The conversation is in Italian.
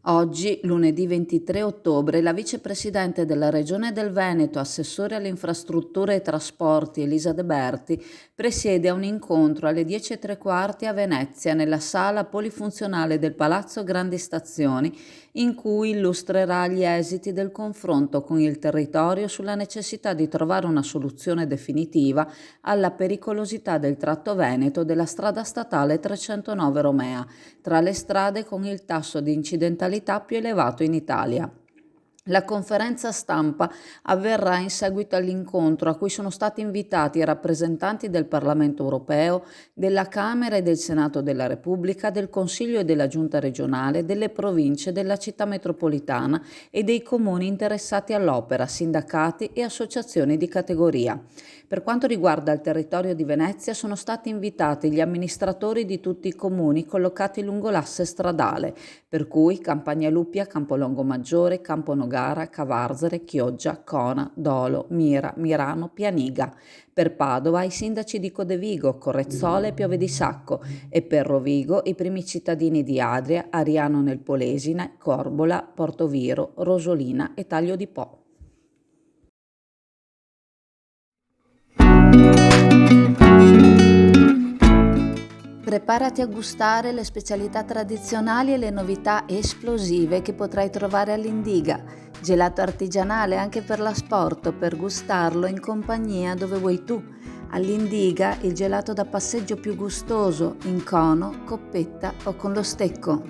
Oggi, lunedì 23 ottobre, la vicepresidente della Regione del Veneto, assessore alle infrastrutture e trasporti, Elisa De Berti, presiede a un incontro alle 10:15 a Venezia, nella sala polifunzionale del Palazzo Grandi Stazioni, in cui illustrerà gli esiti del confronto con il territorio sulla necessità di trovare una soluzione definitiva alla pericolosità del tratto veneto della strada statale 309 Romea, tra le strade con il tasso di incidentalità più elevato in Italia. La conferenza stampa avverrà in seguito all'incontro a cui sono stati invitati i rappresentanti del Parlamento europeo, della Camera e del Senato della Repubblica, del Consiglio e della Giunta regionale, delle province, della città metropolitana e dei comuni interessati all'opera, sindacati e associazioni di categoria. Per quanto riguarda il territorio di Venezia, sono stati invitati gli amministratori di tutti i comuni collocati lungo l'asse stradale, per cui Campagnaluppia, Campolongo Maggiore, Camponogara, Cavarzere, Chioggia, Cona, Dolo, Mira, Mirano, Pianiga. Per Padova i sindaci di Codevigo, Correzzole e Piove di Sacco e per Rovigo i primi cittadini di Adria, Ariano nel Polesine, Corbola, Portoviro, Rosolina e Taglio di Po. Preparati a gustare le specialità tradizionali e le novità esplosive che potrai trovare all'Indiga. Gelato artigianale anche per l'asporto, per gustarlo in compagnia dove vuoi tu. All'Indiga il gelato da passeggio più gustoso, in cono, coppetta o con lo stecco.